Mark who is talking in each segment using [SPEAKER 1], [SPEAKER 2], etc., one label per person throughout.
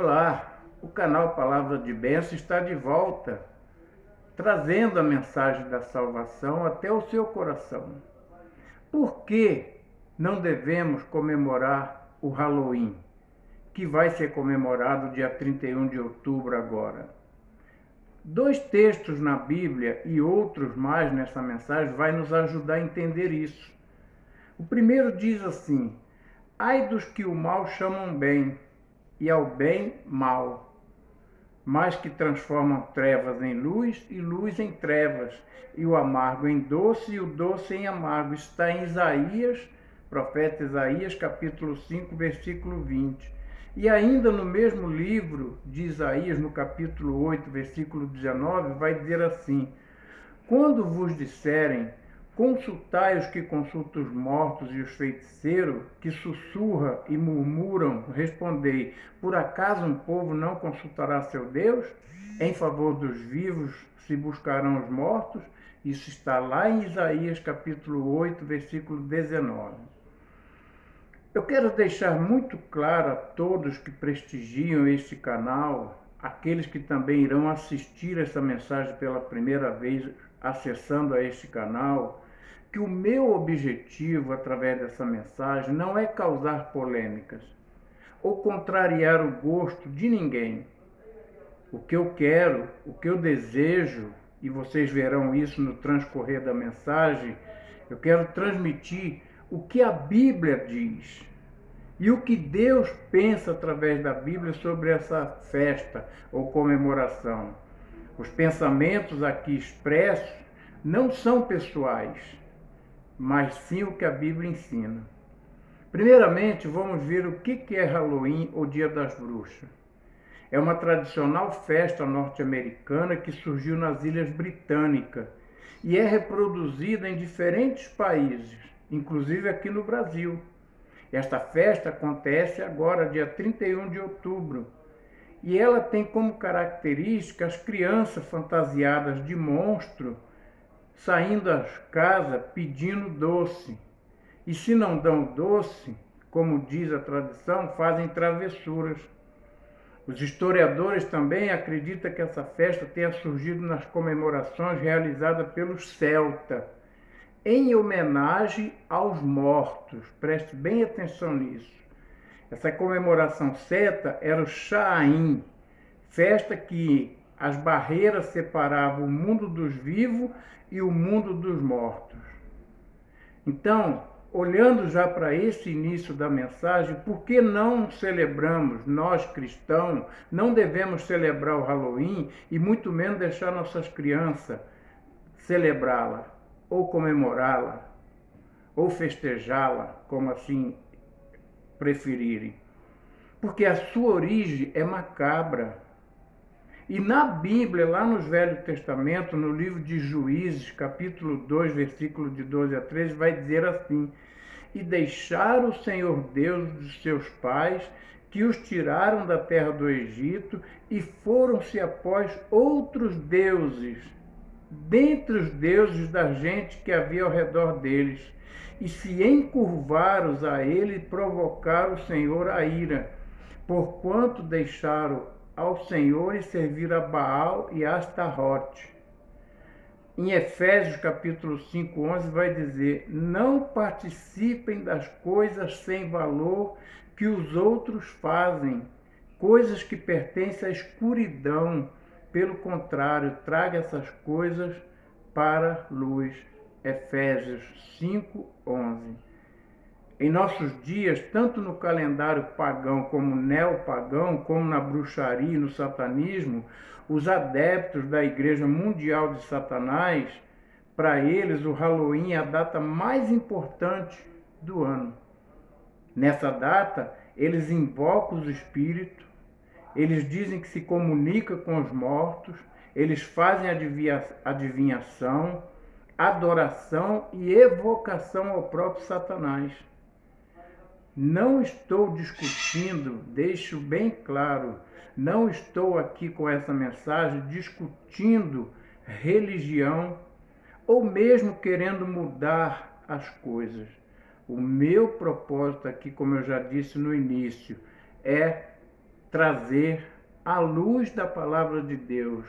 [SPEAKER 1] Olá, o canal Palavra de Bênção está de volta, trazendo a mensagem da salvação até o seu coração. Por que não devemos comemorar o Halloween, que vai ser comemorado dia 31 de outubro agora? Dois textos na Bíblia e outros mais nessa mensagem vai nos ajudar a entender isso. O primeiro diz assim: ai dos que o mal chamam bem, e ao bem mal, mas que transformam trevas em luz e luz em trevas, e o amargo em doce e o doce em amargo. Está em Isaías, profeta Isaías, capítulo 5, versículo 20. E ainda no mesmo livro de Isaías, no capítulo 8, versículo 19, vai dizer assim: quando vos disserem, consultai os que consultam os mortos e os feiticeiros, que sussurram e murmuram, respondei, por acaso um povo não consultará seu Deus? Em favor dos vivos se buscarão os mortos? Isso está lá em Isaías capítulo 8, versículo 19. Eu quero deixar muito claro a todos que prestigiam este canal, aqueles que também irão assistir essa mensagem pela primeira vez acessando a este canal, que o meu objetivo através dessa mensagem não é causar polêmicas ou contrariar o gosto de ninguém. O que eu quero, o que eu desejo, e vocês verão isso no transcorrer da mensagem, eu quero transmitir o que a Bíblia diz e o que Deus pensa através da Bíblia sobre essa festa ou comemoração. Os pensamentos aqui expressos não são pessoais, mas sim o que a Bíblia ensina. Primeiramente, vamos ver o que é Halloween ou Dia das Bruxas. É uma tradicional festa norte-americana que surgiu nas Ilhas Britânicas e é reproduzida em diferentes países, inclusive aqui no Brasil. Esta festa acontece agora, dia 31 de outubro, e ela tem como característica as crianças fantasiadas de monstro saindo das casas pedindo doce. E se não dão doce, como diz a tradição, fazem travessuras. Os historiadores também acreditam que essa festa tenha surgido nas comemorações realizadas pelos celtas, em homenagem aos mortos. Preste bem atenção nisso. Essa comemoração celta era o Samhain, festa que as barreiras separavam o mundo dos vivos e o mundo dos mortos. Então, olhando já para esse início da mensagem, por que não celebramos, nós cristãos, não devemos celebrar o Halloween e muito menos deixar nossas crianças celebrá-la, ou comemorá-la, ou festejá-la, como assim preferirem? Porque a sua origem é macabra. E na Bíblia, lá no Velho Testamento, no livro de Juízes, capítulo 2, versículo de 12 a 13, vai dizer assim: e deixaram o Senhor Deus dos seus pais, que os tiraram da terra do Egito, e foram-se após outros deuses, dentre os deuses da gente que havia ao redor deles, e se encurvaram a ele e provocaram o Senhor a ira, porquanto deixaram ao Senhor e servir a Baal e a Astarote. Em Efésios capítulo 5, 11 vai dizer: não participem das coisas sem valor que os outros fazem, coisas que pertencem à escuridão. Pelo contrário, traga essas coisas para a luz. Efésios 5, 11. Em nossos dias, tanto no calendário pagão como neopagão, como na bruxaria e no satanismo, os adeptos da Igreja Mundial de Satanás, para eles o Halloween é a data mais importante do ano. Nessa data, eles invocam os espíritos, eles dizem que se comunicam com os mortos, eles fazem adivinhação, adoração e evocação ao próprio Satanás. Não estou discutindo, deixo bem claro, não estou aqui com essa mensagem discutindo religião ou mesmo querendo mudar as coisas. O meu propósito aqui, como eu já disse no início, é trazer à luz da palavra de Deus.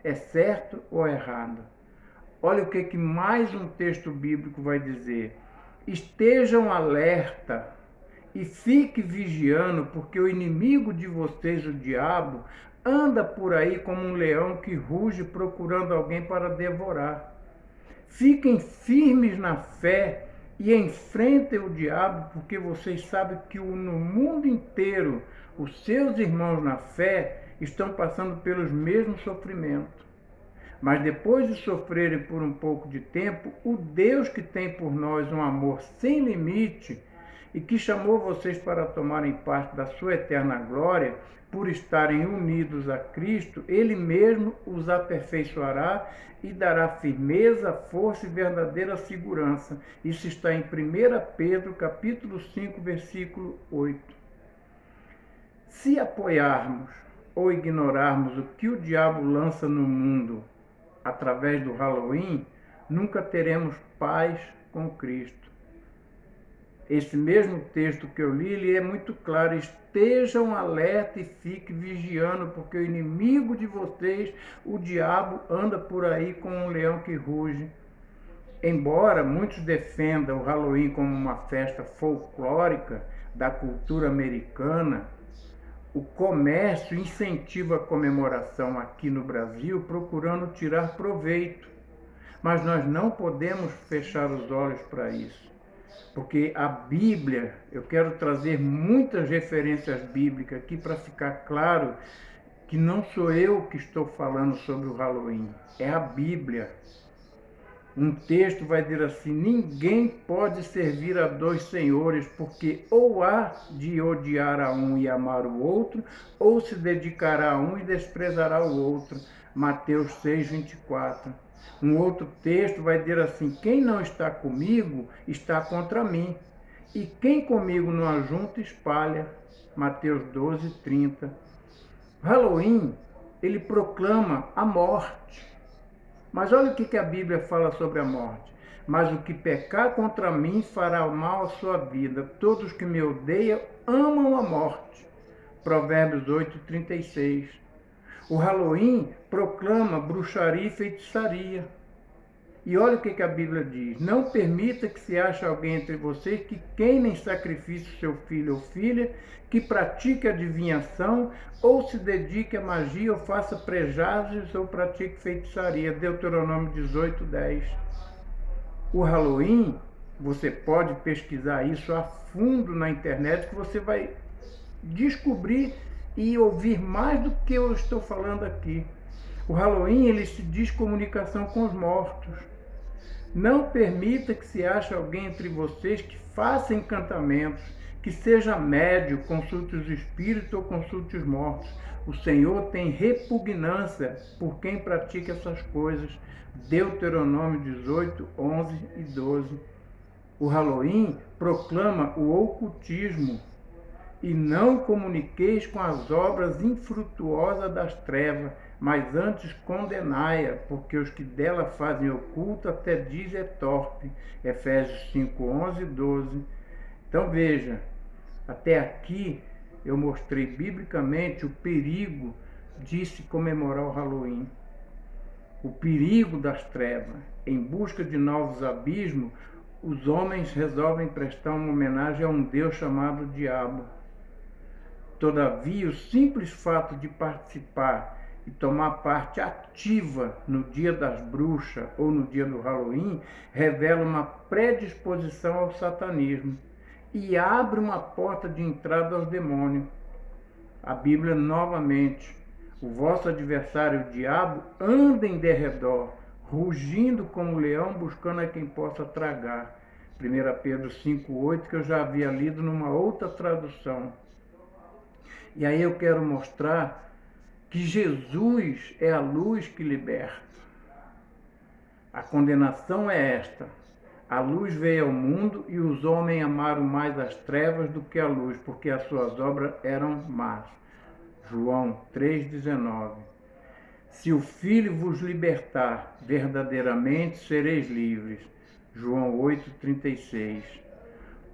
[SPEAKER 1] É certo ou errado? Olha o que mais um texto bíblico vai dizer. Estejam alerta e fique vigiando, porque o inimigo de vocês, o diabo, anda por aí como um leão que ruge procurando alguém para devorar. Fiquem firmes na fé e enfrentem o diabo, porque vocês sabem que no mundo inteiro os seus irmãos na fé estão passando pelos mesmos sofrimentos. Mas depois de sofrerem por um pouco de tempo, o Deus que tem por nós um amor sem limite e que chamou vocês para tomarem parte da sua eterna glória, por estarem unidos a Cristo, Ele mesmo os aperfeiçoará e dará firmeza, força e verdadeira segurança. Isso está em 1 Pedro, capítulo 5, versículo 8. Se apoiarmos ou ignorarmos o que o diabo lança no mundo através do Halloween, nunca teremos paz com Cristo. Esse mesmo texto que eu li, ele é muito claro. Estejam alerta e fiquem vigiando, porque o inimigo de vocês, o diabo, anda por aí como um leão que ruge. Embora muitos defendam o Halloween como uma festa folclórica da cultura americana, o comércio incentiva a comemoração aqui no Brasil, procurando tirar proveito. Mas nós não podemos fechar os olhos para isso. Porque a Bíblia, eu quero trazer muitas referências bíblicas aqui para ficar claro que não sou eu que estou falando sobre o Halloween, é a Bíblia. Um texto vai dizer assim: ninguém pode servir a dois senhores, porque ou há de odiar a um e amar o outro, ou se dedicará a um e desprezará o outro. Mateus 6:24. Um outro texto vai dizer assim: quem não está comigo está contra mim, e quem comigo não ajunta espalha. Mateus 12:30. Halloween, ele proclama a morte. Mas olha o que a Bíblia fala sobre a morte. Mas o que pecar contra mim fará mal à sua vida. Todos que me odeiam amam a morte. Provérbios 8:36. O Halloween proclama bruxaria e feitiçaria. E olha o que a Bíblia diz: não permita que se ache alguém entre vocês que queime em sacrifício seu filho ou filha, que pratique adivinhação, ou se dedique a magia, ou faça prejágios, ou pratique feitiçaria. Deuteronômio 18:10. O Halloween, você pode pesquisar isso a fundo na internet, que você vai descobrir e ouvir mais do que eu estou falando aqui. O Halloween, ele se diz comunicação com os mortos. Não permita que se ache alguém entre vocês que faça encantamentos, que seja médio, consulte os espíritos ou consulte os mortos. O Senhor tem repugnância por quem pratica essas coisas. Deuteronômio 18, 11 e 12. O Halloween proclama o ocultismo. E não comuniqueis com as obras infrutuosas das trevas, mas antes condenai-a, porque os que dela fazem oculto até diz é torpe. Efésios 5, 11 e 12. Então veja, até aqui eu mostrei biblicamente o perigo de se comemorar o Halloween. O perigo das trevas. Em busca de novos abismos, os homens resolvem prestar uma homenagem a um Deus chamado Diabo. Todavia, o simples fato de participar e tomar parte ativa no dia das bruxas ou no dia do Halloween revela uma predisposição ao satanismo e abre uma porta de entrada aos demônios. A Bíblia novamente: o vosso adversário, o diabo, anda em derredor, rugindo como um leão, buscando a quem possa tragar. 1 Pedro 5,8, que eu já havia lido numa outra tradução. E aí eu quero mostrar que Jesus é a luz que liberta. A condenação é esta: a luz veio ao mundo e os homens amaram mais as trevas do que a luz, porque as suas obras eram más. João 3,19. Se o Filho vos libertar, verdadeiramente sereis livres. João 8,36.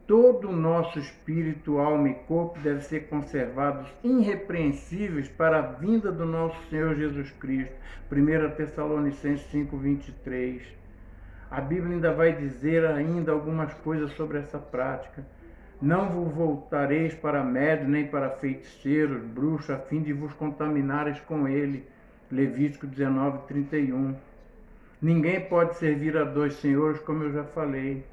[SPEAKER 1] todo o nosso espírito, alma e corpo deve ser conservados irrepreensíveis para a vinda do nosso Senhor Jesus Cristo. 1 Tessalonicenses 5:23. A Bíblia ainda vai dizer algumas coisas sobre essa prática. Não vos voltareis para médios, nem para feiticeiros, bruxos, a fim de vos contaminares com ele. Levítico 19:31. Ninguém pode servir a dois senhores, como eu já falei.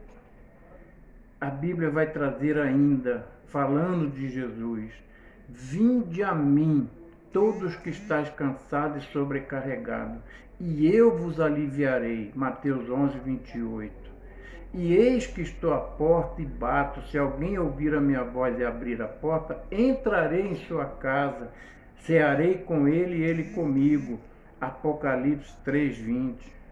[SPEAKER 1] A Bíblia vai trazer ainda, falando de Jesus: vinde a mim, todos que estáis cansados e sobrecarregados, e eu vos aliviarei. Mateus 11:28. E eis que estou à porta e bato. Se alguém ouvir a minha voz e abrir a porta, entrarei em sua casa, cearei com ele e ele comigo. Apocalipse 3:20.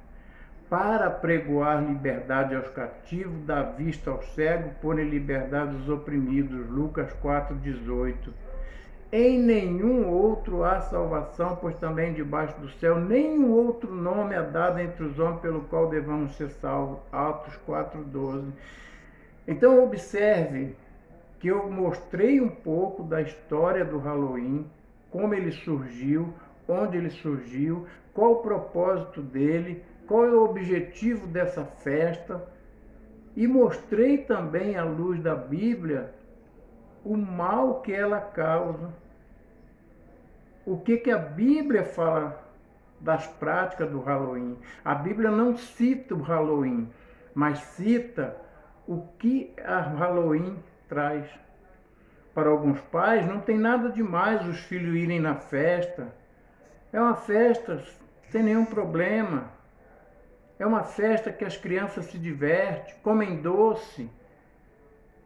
[SPEAKER 1] Para pregoar liberdade aos cativos, dar vista aos cegos, pôr em liberdade os oprimidos. Lucas 4:18. Em nenhum outro há salvação, pois também debaixo do céu nenhum outro nome é dado entre os homens pelo qual devamos ser salvos. Atos 4:12. Então observe que eu mostrei um pouco da história do Halloween, como ele surgiu, onde ele surgiu, qual o propósito dele, qual é o objetivo dessa festa, e mostrei também à luz da Bíblia o mal que ela causa. O que a Bíblia fala das práticas do Halloween? A Bíblia não cita o Halloween, mas cita o que a Halloween traz. Para alguns pais não tem nada demais os filhos irem na festa. É uma festa sem nenhum problema. É uma festa que as crianças se divertem, comem doce.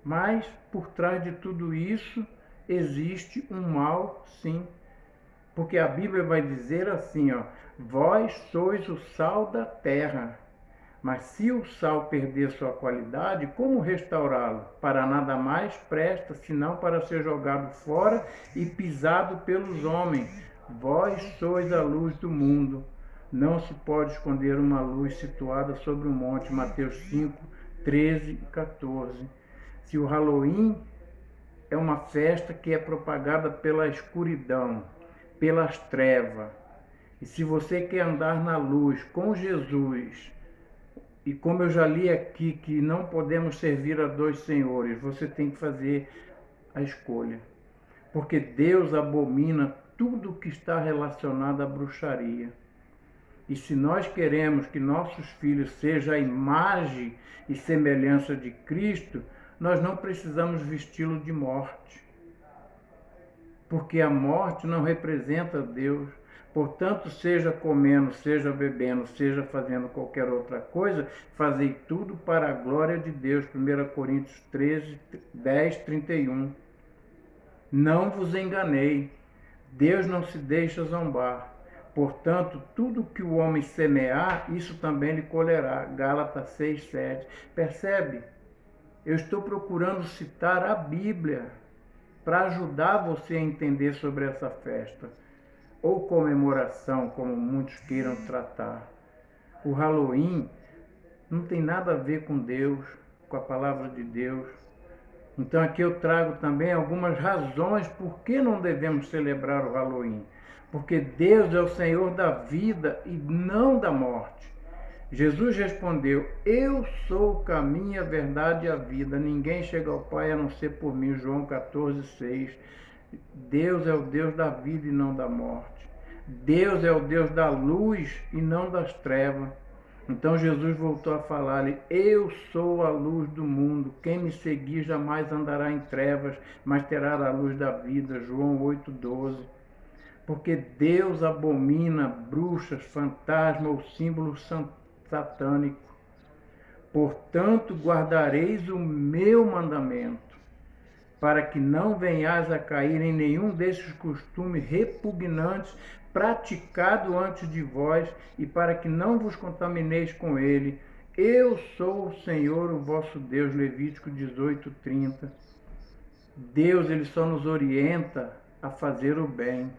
[SPEAKER 1] Mas, por trás de tudo isso, existe um mal, sim. Porque a Bíblia vai dizer assim, vós sois o sal da terra. Mas se o sal perder sua qualidade, como restaurá-lo? Para nada mais presta, senão para ser jogado fora e pisado pelos homens. Vós sois a luz do mundo. Não se pode esconder uma luz situada sobre um monte. Mateus 5:13 e 14. Se o Halloween é uma festa que é propagada pela escuridão, pelas trevas, e se você quer andar na luz com Jesus, e como eu já li aqui que não podemos servir a dois senhores, você tem que fazer a escolha. Porque Deus abomina tudo que está relacionado à bruxaria. E se nós queremos que nossos filhos sejam a imagem e semelhança de Cristo, nós não precisamos vesti-lo de morte. Porque a morte não representa Deus. Portanto, seja comendo, seja bebendo, seja fazendo qualquer outra coisa, fazei tudo para a glória de Deus. 1 Coríntios 10:31. Não vos enganei. Deus não se deixa zombar. Portanto, tudo que o homem semear, isso também lhe colherá. Gálatas 6:7. Percebe? Eu estou procurando citar a Bíblia para ajudar você a entender sobre essa festa, ou comemoração, como muitos queiram tratar. O Halloween não tem nada a ver com Deus, com a palavra de Deus. Então aqui eu trago também algumas razões por que não devemos celebrar o Halloween. Porque Deus é o Senhor da vida e não da morte. Jesus respondeu: eu sou o caminho, a verdade e a vida. Ninguém chega ao Pai a não ser por mim. João 14:6. Deus é o Deus da vida e não da morte. Deus é o Deus da luz e não das trevas. Então Jesus voltou a falar-lhe: eu sou a luz do mundo. Quem me seguir jamais andará em trevas, mas terá a luz da vida. João 8:12. Porque Deus abomina bruxas, fantasmas ou símbolos satânicos. Portanto, guardareis o meu mandamento, para que não venhais a cair em nenhum desses costumes repugnantes praticado antes de vós, e para que não vos contamineis com ele. Eu sou o Senhor, o vosso Deus. Levítico 18:30. Deus, ele só nos orienta a fazer o bem.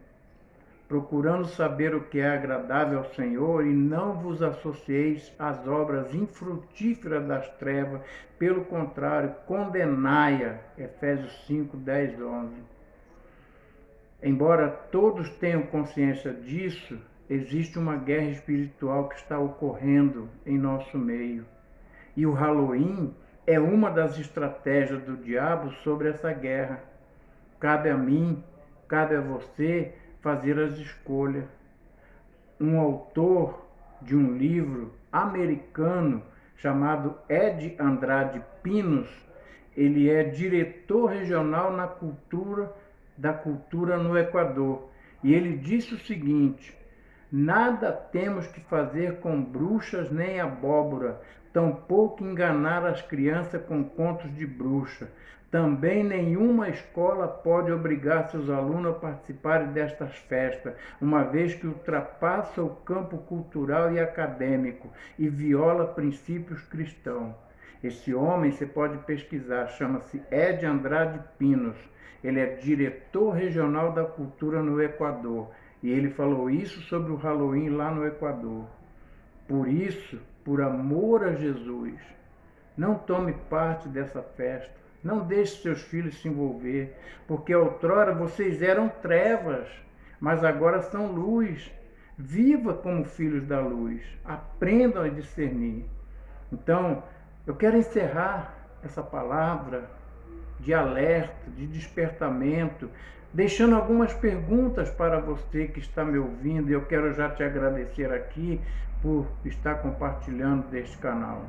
[SPEAKER 1] procurando saber o que é agradável ao Senhor, e não vos associeis às obras infrutíferas das trevas, pelo contrário, condenai-a. Efésios 5, 10, 11. Embora todos tenham consciência disso, existe uma guerra espiritual que está ocorrendo em nosso meio. E o Halloween é uma das estratégias do diabo sobre essa guerra. Cabe a mim, cabe a você fazer as escolhas. Um autor de um livro americano chamado Ed Andrade Pinos, ele é diretor regional da cultura no Equador. E ele disse o seguinte: nada temos que fazer com bruxas nem abóbora, tampouco enganar as crianças com contos de bruxa. Também nenhuma escola pode obrigar seus alunos a participarem destas festas, uma vez que ultrapassa o campo cultural e acadêmico e viola princípios cristãos. Esse homem, você pode pesquisar, chama-se Ed Andrade Pinos. Ele é diretor regional da cultura no Equador. E ele falou isso sobre o Halloween lá no Equador. Por isso, por amor a Jesus, não tome parte dessa festa. Não deixe seus filhos se envolver, porque outrora vocês eram trevas, mas agora são luz. Viva como filhos da luz. Aprendam a discernir. Então, eu quero encerrar essa palavra de alerta, de despertamento, deixando algumas perguntas para você que está me ouvindo, e eu quero já te agradecer aqui por estar compartilhando deste canal.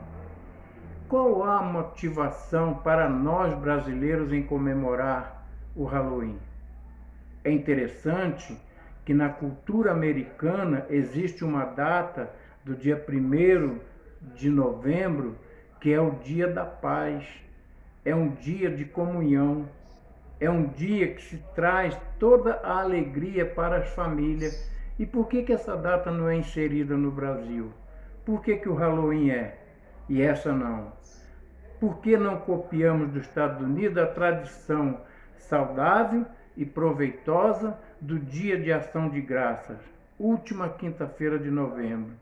[SPEAKER 1] Qual a motivação para nós brasileiros em comemorar o Halloween? É interessante que na cultura americana existe uma data do dia 1º de novembro, que é o Dia da Paz. É um dia de comunhão, é um dia que se traz toda a alegria para as famílias. E por que essa data não é inserida no Brasil? Por que o Halloween é e essa não? Por que não copiamos dos Estados Unidos a tradição saudável e proveitosa do Dia de Ação de Graças, última quinta-feira de novembro,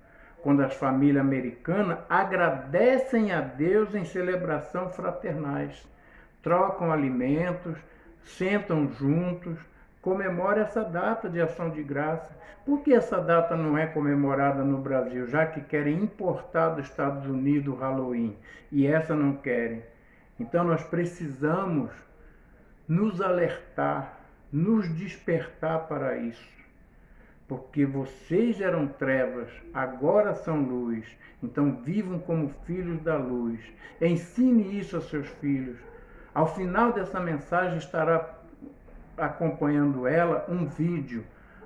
[SPEAKER 1] quando as famílias americanas agradecem a Deus em celebração fraternais, trocam alimentos, sentam juntos, comemoram essa data de ação de graça. Por que essa data não é comemorada no Brasil, já que querem importar dos Estados Unidos o Halloween e essa não querem? Então nós precisamos nos alertar, nos despertar para isso. Porque vocês eram trevas, agora são luz. Então vivam como filhos da luz. Ensine isso aos seus filhos. Ao final dessa mensagem estará acompanhando ela um vídeo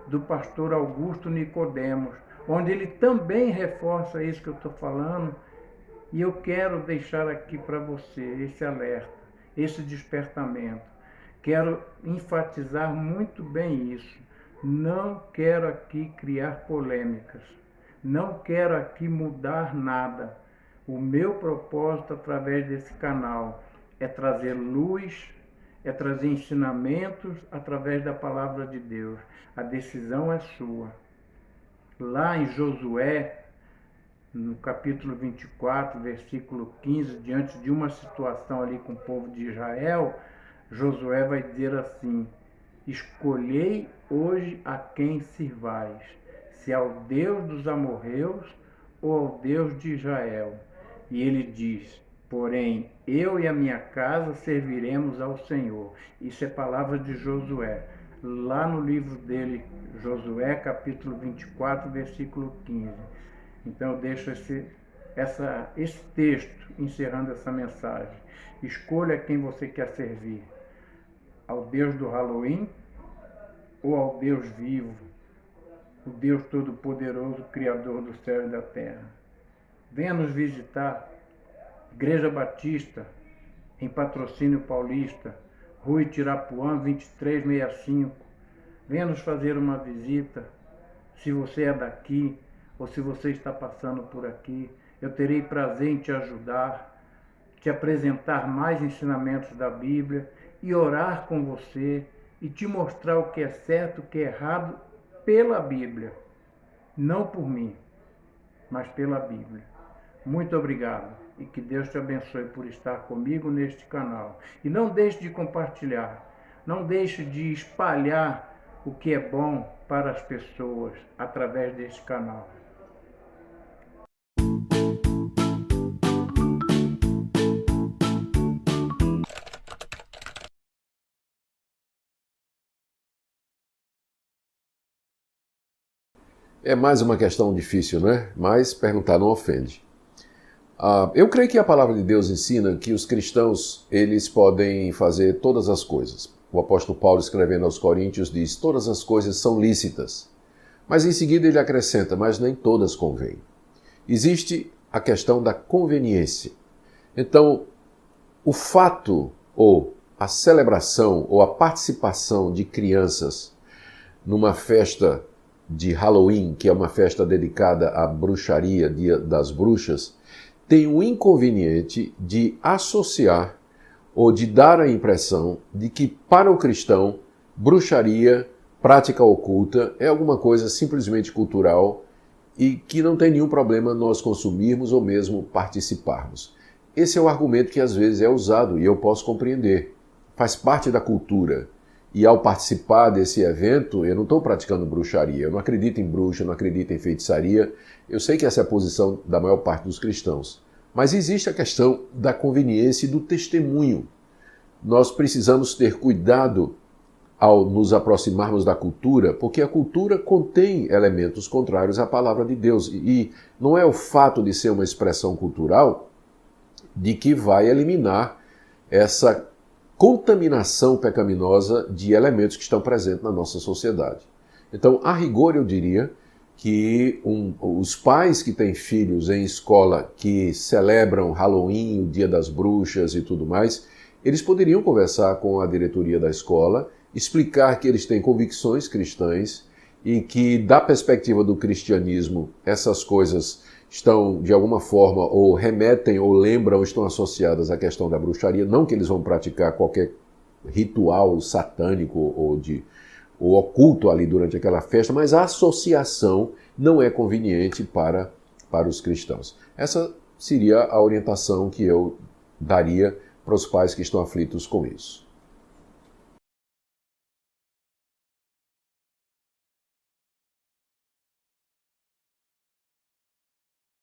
[SPEAKER 1] do pastor Augusto Nicodemos, onde ele também reforça isso que eu estou falando. E eu quero deixar aqui para você esse alerta, esse despertamento. Quero enfatizar muito bem isso. Não quero aqui criar polêmicas. Não quero aqui mudar nada. O meu propósito através desse canal é trazer luz, é trazer ensinamentos através da palavra de Deus. A decisão é sua. Lá em Josué, no capítulo 24, versículo 15, diante de uma situação ali com o povo de Israel, Josué vai dizer assim: escolhei hoje a quem sirvais, se ao Deus dos amorreus ou ao Deus de Israel. E ele diz: porém, eu e a minha casa serviremos ao Senhor. Isso é palavra de Josué, lá no livro dele, Josué, capítulo 24, versículo 15. Então eu deixo esse texto encerrando essa mensagem. Escolha quem você quer servir: ao Deus do Halloween ou ao Deus vivo, o Deus Todo-Poderoso, Criador do céu e da terra. Venha nos visitar, Igreja Batista, em Patrocínio Paulista, Rua Itirapuã, 2365. Venha nos fazer uma visita, se você é daqui ou se você está passando por aqui. Eu terei prazer em te ajudar, te apresentar mais ensinamentos da Bíblia e orar com você e te mostrar o que é certo, o que é errado pela Bíblia, não por mim, mas pela Bíblia. Muito obrigado e que Deus te abençoe por estar comigo neste canal. E não deixe de compartilhar, não deixe de espalhar o que é bom para as pessoas através deste canal.
[SPEAKER 2] É mais uma questão difícil, né? Mas perguntar não ofende. Eu creio que a palavra de Deus ensina que os cristãos, eles podem fazer todas as coisas. O apóstolo Paulo, escrevendo aos Coríntios, diz: todas as coisas são lícitas. Mas em seguida ele acrescenta: mas nem todas convêm. Existe a questão da conveniência. Então, o fato ou a celebração ou a participação de crianças numa festa de Halloween, que é uma festa dedicada à bruxaria, Dia das Bruxas, tem o inconveniente de associar ou de dar a impressão de que, para o cristão, bruxaria, prática oculta, é alguma coisa simplesmente cultural e que não tem nenhum problema nós consumirmos ou mesmo participarmos. Esse é o argumento que às vezes é usado e eu posso compreender. Faz parte da cultura. E ao participar desse evento, eu não estou praticando bruxaria, eu não acredito em bruxa, eu não acredito em feitiçaria. Eu sei que essa é a posição da maior parte dos cristãos. Mas existe a questão da conveniência e do testemunho. Nós precisamos ter cuidado ao nos aproximarmos da cultura, porque a cultura contém elementos contrários à palavra de Deus. E não é o fato de ser uma expressão cultural de que vai eliminar essa contaminação pecaminosa de elementos que estão presentes na nossa sociedade. Então, a rigor, eu diria que os pais que têm filhos em escola que celebram Halloween, o Dia das Bruxas e tudo mais, eles poderiam conversar com a diretoria da escola, explicar que eles têm convicções cristãs e que, da perspectiva do cristianismo, essas coisas estão, de alguma forma, ou remetem, ou lembram, ou estão associadas à questão da bruxaria. Não que eles vão praticar qualquer ritual satânico ou oculto ali durante aquela festa, mas a associação não é conveniente para os cristãos. Essa seria a orientação que eu daria para os pais que estão aflitos com isso.